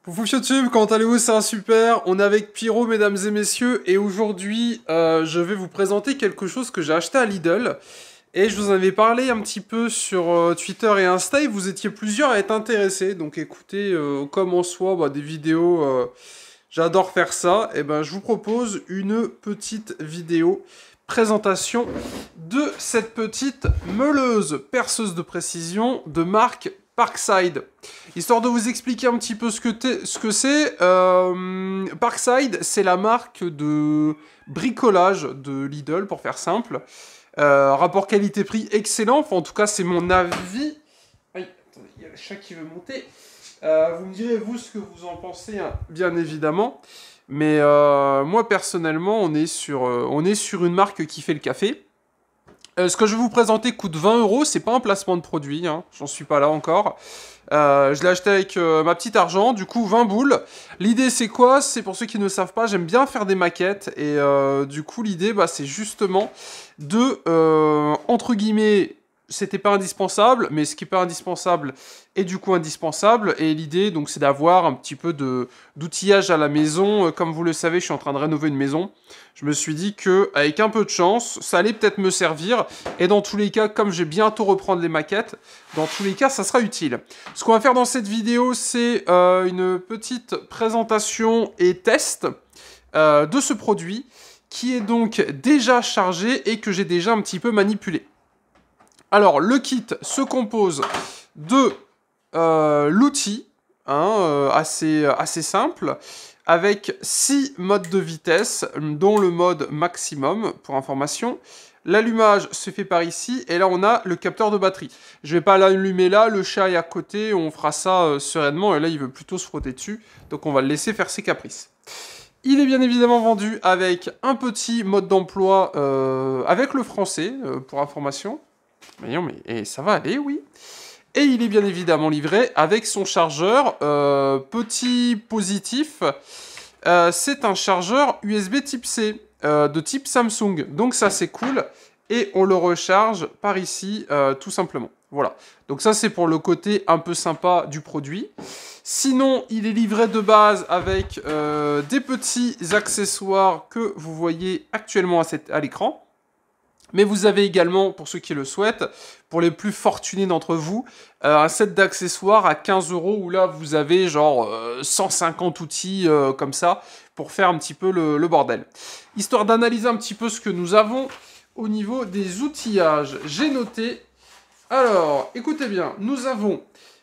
Coucou YouTube, comment allez-vous? Ça va super. On est avec Pyro, mesdames et messieurs, et aujourd'hui, je vais vous présenter quelque chose que j'ai acheté à Lidl. Et je vous en avais parlé un petit peu sur Twitter et Insta, et vous étiez plusieurs à être intéressés. Donc écoutez, comme en soi, des vidéos, j'adore faire ça. Et ben, je vous propose une petite vidéo présentation de cette petite meuleuse perceuse de précision de marque Parkside. Histoire de vous expliquer un petit peu ce que c'est, Parkside, c'est la marque de bricolage de Lidl, pour faire simple. Rapport qualité-prix excellent, enfin en tout cas c'est mon avis. Aïe, attendez, il y a le chat qui veut monter. Vous me direz vous ce que vous en pensez, hein, bien évidemment. Mais moi personnellement, on est sur une marque qui fait le café. Ce que je vais vous présenter coûte 20 euros, c'est pas un placement de produit, hein, j'en suis pas là encore. Je l'ai acheté avec ma petite argent, du coup 20 boules. L'idée c'est quoi? C'est pour ceux qui ne savent pas, j'aime bien faire des maquettes. Et du coup l'idée c'est justement de, entre guillemets, c'était pas indispensable, mais ce qui est pas indispensable est du coup indispensable. Et l'idée donc c'est d'avoir un petit peu d'outillage à la maison. Comme vous le savez, je suis en train de rénover une maison. Je me suis dit que avec un peu de chance, ça allait peut-être me servir. Et dans tous les cas, comme je vais bientôt reprendre les maquettes, dans tous les cas, ça sera utile. Ce qu'on va faire dans cette vidéo, c'est une petite présentation et test de ce produit qui est donc déjà chargé et que j'ai déjà un petit peu manipulé. Alors, le kit se compose de l'outil, assez simple, avec 6 modes de vitesse, dont le mode maximum, pour information. L'allumage se fait par ici, et là on a le capteur de batterie. Je vais pas l'allumer là, le chat est à côté, on fera ça sereinement, et là il veut plutôt se frotter dessus, donc on va le laisser faire ses caprices. Il est bien évidemment vendu avec un petit mode d'emploi avec le français, pour information. Mais non, mais ça va aller, oui. Et il est bien évidemment livré avec son chargeur. Petit positif, c'est un chargeur USB type C, de type Samsung. Donc ça c'est cool. Et on le recharge par ici, tout simplement. Voilà. Donc ça c'est pour le côté un peu sympa du produit. Sinon, il est livré de base avec des petits accessoires que vous voyez actuellement à l'écran. Mais vous avez également, pour ceux qui le souhaitent, pour les plus fortunés d'entre vous, un set d'accessoires à 15 euros où là vous avez genre 150 outils comme ça pour faire un petit peu le bordel. Histoire d'analyser un petit peu ce que nous avons au niveau des outillages, j'ai noté. Alors, écoutez bien, nous avons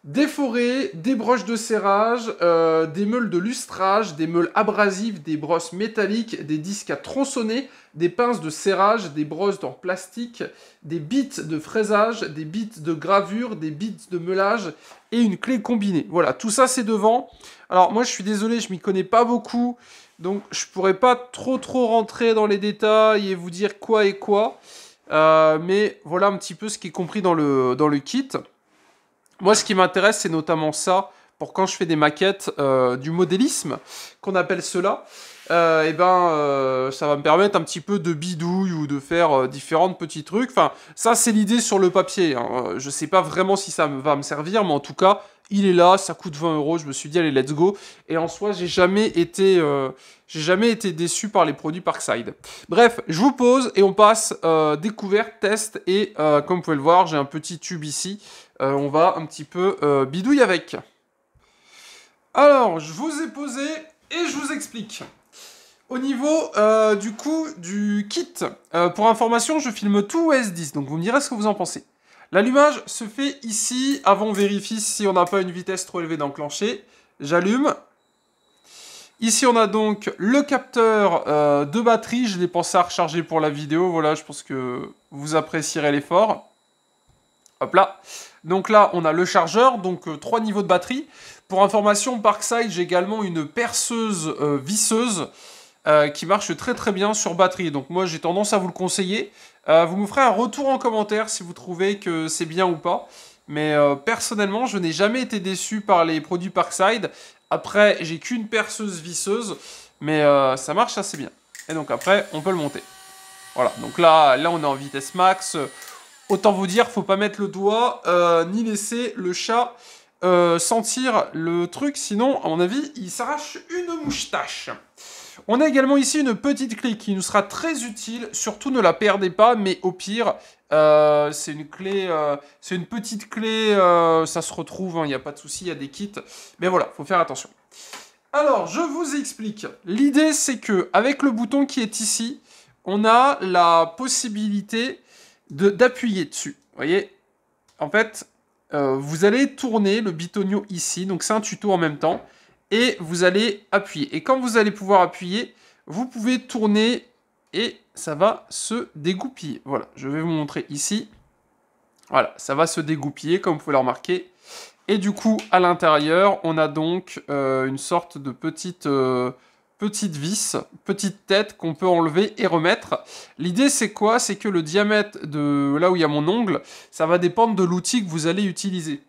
des forêts, des broches de serrage, des meules de lustrage, des meules abrasives, des brosses métalliques, des disques à tronçonner, des pinces de serrage, des brosses en plastique, des bits de fraisage, des bits de gravure, des bits de meulage et une clé combinée. Voilà, tout ça c'est devant. Alors moi je suis désolé, je m'y connais pas beaucoup, donc je pourrais pas trop rentrer dans les détails et vous dire quoi et quoi. Mais voilà un petit peu ce qui est compris dans le kit. Moi, ce qui m'intéresse, c'est notamment ça, pour quand je fais des maquettes, du modélisme, qu'on appelle cela. Ça va me permettre un petit peu de bidouille ou de faire différents petits trucs. Enfin, ça, c'est l'idée sur le papier, hein. Je sais pas vraiment si ça va me servir, mais en tout cas, il est là, ça coûte 20 euros. Je me suis dit, allez, let's go. Et en soi, j'ai jamais été déçu par les produits Parkside. Bref, je vous pose et on passe découverte, test. Et comme vous pouvez le voir, j'ai un petit tube ici. On va un petit peu bidouille avec. Alors, je vous ai posé et je vous explique. Au niveau du coup du kit, pour information, je filme tout OS10, donc vous me direz ce que vous en pensez. L'allumage se fait ici. Avant, on vérifie si on n'a pas une vitesse trop élevée d'enclencher. J'allume. Ici, on a donc le capteur de batterie. Je l'ai pensé à recharger pour la vidéo. Voilà, je pense que vous apprécierez l'effort. Hop là. Donc là, on a le chargeur, donc 3 niveaux de batterie. Pour information, Parkside, j'ai également une perceuse visseuse qui marche très bien sur batterie. Donc moi, j'ai tendance à vous le conseiller. Vous me ferez un retour en commentaire si vous trouvez que c'est bien ou pas. Mais personnellement, je n'ai jamais été déçu par les produits Parkside. Après, j'ai qu'une perceuse visseuse, mais ça marche assez bien. Et donc après, on peut le monter. Voilà, donc là on est en vitesse max. Autant vous dire, faut pas mettre le doigt, ni laisser le chat sentir le truc, sinon, à mon avis, il s'arrache une moustache. On a également ici une petite clé qui nous sera très utile. Surtout, ne la perdez pas, mais au pire, c'est une clé, c'est une petite clé, ça se retrouve, il n'y a pas de souci, il y a des kits. Mais voilà, faut faire attention. Alors, je vous explique. L'idée, c'est que avec le bouton qui est ici, on a la possibilité d'appuyer dessus. Vous voyez? En fait, vous allez tourner le bitonio ici. Donc, c'est un tuto en même temps. Et vous allez appuyer. Et quand vous allez pouvoir appuyer, vous pouvez tourner et ça va se dégoupiller. Voilà, je vais vous montrer ici. Voilà, ça va se dégoupiller, comme vous pouvez le remarquer. Et du coup, à l'intérieur, on a donc une sorte de petite vis, petite tête qu'on peut enlever et remettre. L'idée, c'est quoi? C'est que le diamètre de là où il y a mon ongle, ça va dépendre de l'outil que vous allez utiliser.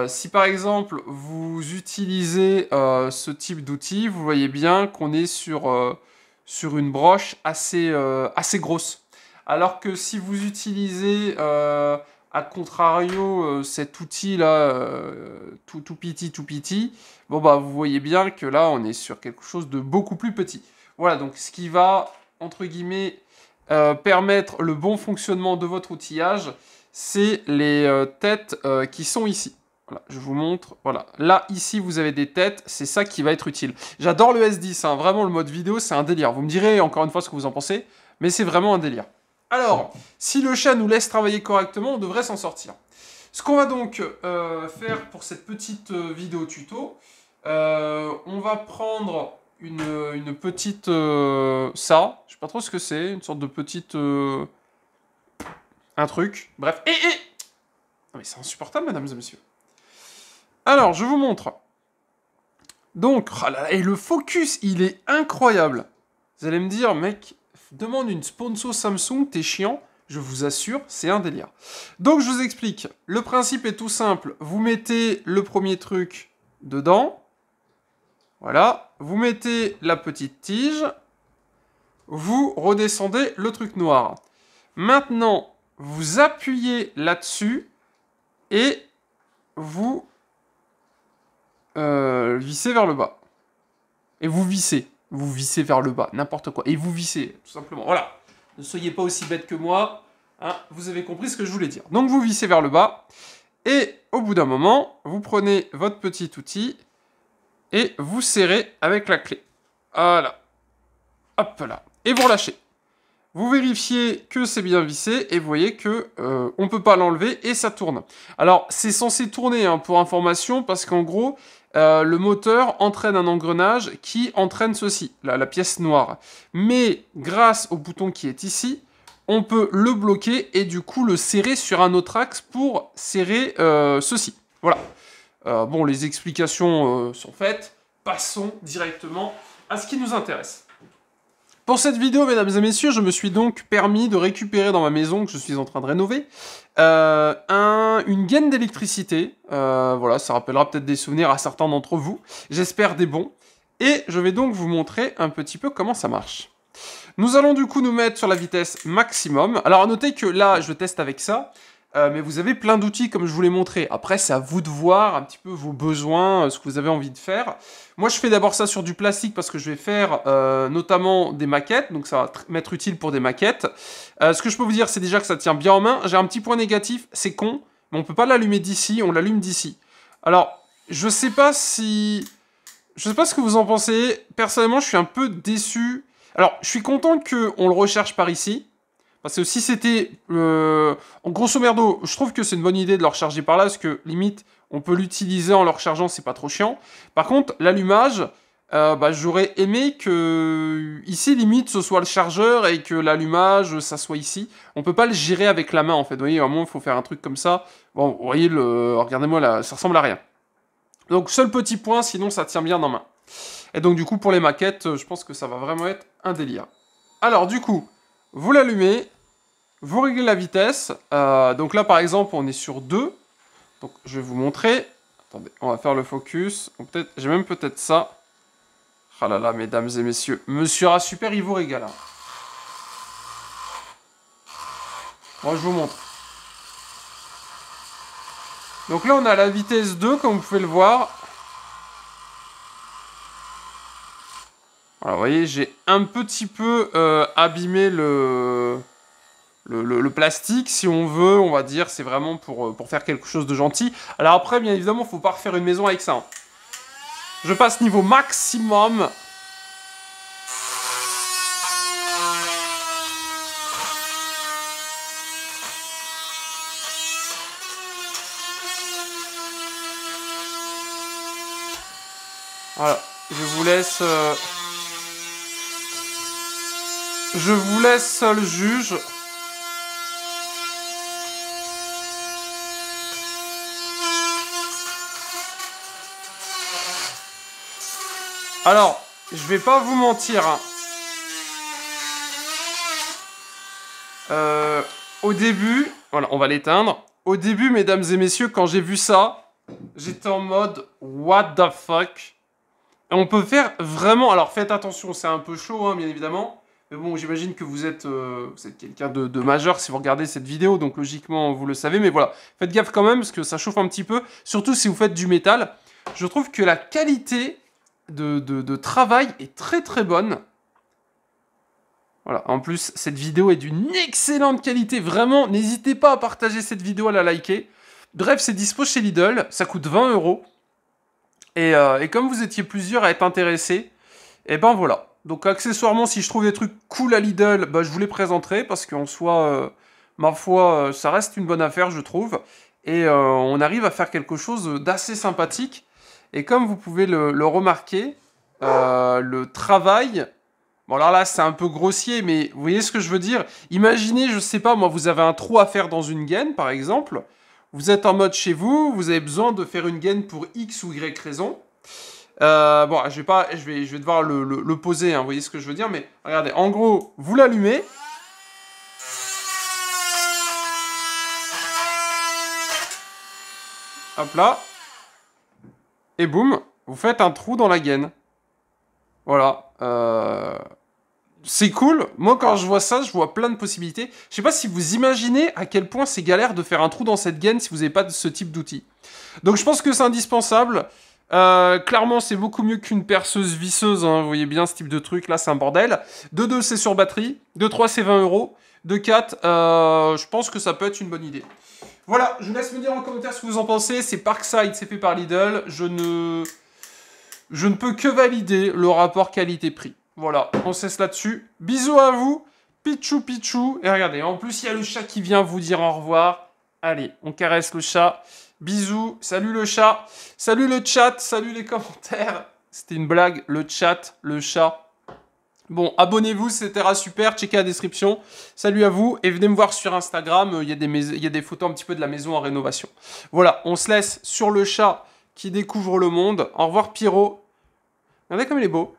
Si par exemple, vous utilisez ce type d'outil, vous voyez bien qu'on est sur une broche assez grosse. Alors que si vous utilisez... A contrario, cet outil-là, tout petit, bon bah vous voyez bien que là, on est sur quelque chose de beaucoup plus petit. Voilà, donc ce qui va, entre guillemets, permettre le bon fonctionnement de votre outillage, c'est les têtes qui sont ici. Voilà, je vous montre, voilà. Là, ici, vous avez des têtes, c'est ça qui va être utile. J'adore le S10, hein, vraiment, le mode vidéo, c'est un délire. Vous me direz, encore une fois, ce que vous en pensez, mais c'est vraiment un délire. Alors, si le chat nous laisse travailler correctement, on devrait s'en sortir. Ce qu'on va donc faire pour cette petite vidéo tuto, on va prendre une petite... ça, je sais pas trop ce que c'est, une sorte de petite... un truc, bref. Non mais c'est insupportable, mesdames et messieurs. Alors, je vous montre. Donc, oh là là, et le focus, il est incroyable. Vous allez me dire, mec... Demande une sponsor Samsung, t'es chiant, je vous assure, c'est un délire. Donc je vous explique, le principe est tout simple, vous mettez le premier truc dedans, voilà, vous mettez la petite tige, vous redescendez le truc noir. Maintenant, vous appuyez là-dessus et vous vissez vers le bas. Et vous vissez. Vous vissez vers le bas, n'importe quoi. Et vous vissez, tout simplement. Voilà. Ne soyez pas aussi bête que moi. Hein, vous avez compris ce que je voulais dire. Donc vous vissez vers le bas. Et au bout d'un moment, vous prenez votre petit outil et vous serrez avec la clé. Voilà. Hop là. Et vous relâchez. Vous vérifiez que c'est bien vissé et vous voyez que on peut pas l'enlever et ça tourne. Alors c'est censé tourner hein, pour information parce qu'en gros le moteur entraîne un engrenage qui entraîne ceci, la pièce noire. Mais grâce au bouton qui est ici, on peut le bloquer et du coup le serrer sur un autre axe pour serrer ceci. Voilà. Bon, les explications sont faites. Passons directement à ce qui nous intéresse. Pour cette vidéo, mesdames et messieurs, je me suis donc permis de récupérer dans ma maison que je suis en train de rénover une gaine d'électricité. Voilà, ça rappellera peut-être des souvenirs à certains d'entre vous. J'espère des bons. Et je vais donc vous montrer un petit peu comment ça marche. Nous allons du coup nous mettre sur la vitesse maximum. Alors à noter que là, je teste avec ça. Mais vous avez plein d'outils comme je vous l'ai montré. Après, c'est à vous de voir un petit peu vos besoins, ce que vous avez envie de faire. Moi, je fais d'abord ça sur du plastique parce que je vais faire notamment des maquettes. Donc, ça va m'être utile pour des maquettes. Ce que je peux vous dire, c'est déjà que ça tient bien en main. J'ai un petit point négatif, c'est con, mais on peut pas l'allumer d'ici, on l'allume d'ici. Alors, je sais pas ce que vous en pensez. Personnellement, je suis un peu déçu. Alors, je suis content qu'on le recherche par ici. Parce que si c'était... en grosso merdo, je trouve que c'est une bonne idée de le recharger par là, parce que limite, on peut l'utiliser en le rechargeant, c'est pas trop chiant. Par contre, l'allumage, j'aurais aimé que ici, limite, ce soit le chargeur et que l'allumage, ça soit ici. On peut pas le gérer avec la main, en fait. Vous voyez, à un moment, il faut faire un truc comme ça. Bon, vous voyez, regardez-moi là, ça ressemble à rien. Donc, seul petit point, sinon ça tient bien en main. Et donc, du coup, pour les maquettes, je pense que ça va vraiment être un délire. Alors, du coup... Vous l'allumez, vous réglez la vitesse. Donc là, par exemple, on est sur 2. Donc, je vais vous montrer. Attendez, on va faire le focus. J'ai même peut-être ça. Ah là là, mesdames et messieurs. Monsieur A Super, il vous régale. Hein. Moi, je vous montre. Donc là, on a la vitesse 2, comme vous pouvez le voir. Alors, vous voyez, j'ai un petit peu abîmé le plastique, si on veut, on va dire. C'est vraiment pour faire quelque chose de gentil. Alors après, bien évidemment, il ne faut pas refaire une maison avec ça. Hein. Je passe niveau maximum. Voilà, je vous laisse seul juge. Alors, je vais pas vous mentir. Hein. Au début, voilà, on va l'éteindre. Au début, mesdames et messieurs, quand j'ai vu ça, j'étais en mode what the fuck. On peut faire vraiment... Alors faites attention, c'est un peu chaud, hein, bien évidemment. Mais bon, j'imagine que vous êtes quelqu'un de majeur si vous regardez cette vidéo. Donc logiquement, vous le savez. Mais voilà, faites gaffe quand même parce que ça chauffe un petit peu. Surtout si vous faites du métal. Je trouve que la qualité de travail est très très bonne. Voilà, en plus, cette vidéo est d'une excellente qualité. Vraiment, n'hésitez pas à partager cette vidéo, à la liker. Bref, c'est dispo chez Lidl. Ça coûte 20 €. Et comme vous étiez plusieurs à être intéressés, et ben voilà. Donc accessoirement, si je trouve des trucs cool à Lidl, bah, je vous les présenterai, parce qu'en soi, ma foi, ça reste une bonne affaire, je trouve. Et on arrive à faire quelque chose d'assez sympathique. Et comme vous pouvez le remarquer, le travail... Bon alors là, c'est un peu grossier, mais vous voyez ce que je veux dire? Imaginez, je sais pas, moi, vous avez un trou à faire dans une gaine, par exemple. Vous êtes en mode chez vous, vous avez besoin de faire une gaine pour X ou Y raison. Bon, je vais devoir le poser, hein, vous voyez ce que je veux dire, mais regardez, en gros, vous l'allumez. Hop là. Et boum, vous faites un trou dans la gaine. Voilà. C'est cool. Moi, quand je vois ça, je vois plein de possibilités. Je sais pas si vous imaginez à quel point c'est galère de faire un trou dans cette gaine si vous n'avez pas ce type d'outil. Donc, je pense que c'est indispensable. Clairement, c'est beaucoup mieux qu'une perceuse visseuse. Hein. Vous voyez bien ce type de truc. Là, c'est un bordel. De 2, c'est sur batterie. De 3, c'est 20 €. De 4, je pense que ça peut être une bonne idée. Voilà, je vous laisse me dire en commentaire ce que vous en pensez. C'est Parkside, c'est fait par Lidl. Je ne peux que valider le rapport qualité-prix. Voilà, on cesse là-dessus. Bisous à vous, Pichou Pichou. Et regardez, en plus, il y a le chat qui vient vous dire au revoir. Allez, on caresse le chat. Bisous, salut le chat. Salut le chat, salut les commentaires. C'était une blague, le chat, le chat. Bon, abonnez-vous, c'était super, checkez la description. Salut à vous, et venez me voir sur Instagram. Il y a des photos un petit peu de la maison en rénovation. Voilà, on se laisse sur le chat qui découvre le monde. Au revoir Pierrot. Regardez comme il est beau.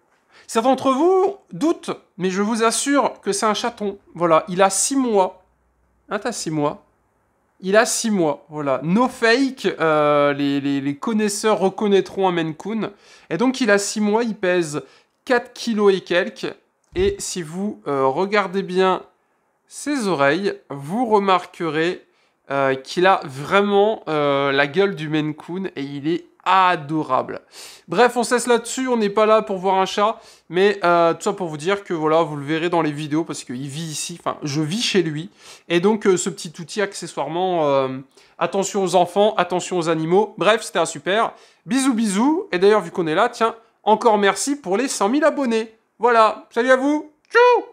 Certains d'entre vous doutent, mais je vous assure que c'est un chaton. Voilà, il a 6 mois. Hein, t'as 6 mois. Il a 6 mois, voilà. No fake, les connaisseurs reconnaîtront un Maine Coon. Et donc, il a 6 mois, il pèse 4 kilos et quelques. Et si vous regardez bien ses oreilles, vous remarquerez qu'il a vraiment la gueule du Maine Coon et il est adorable. Bref, on cesse là-dessus, on n'est pas là pour voir un chat, mais tout ça pour vous dire que voilà, vous le verrez dans les vidéos parce qu'il vit ici, enfin, je vis chez lui, et donc ce petit outil accessoirement, attention aux enfants, attention aux animaux, bref, c'était un super. Bisous, bisous, et d'ailleurs, vu qu'on est là, tiens, encore merci pour les 100 000 abonnés. Voilà, salut à vous, tchou!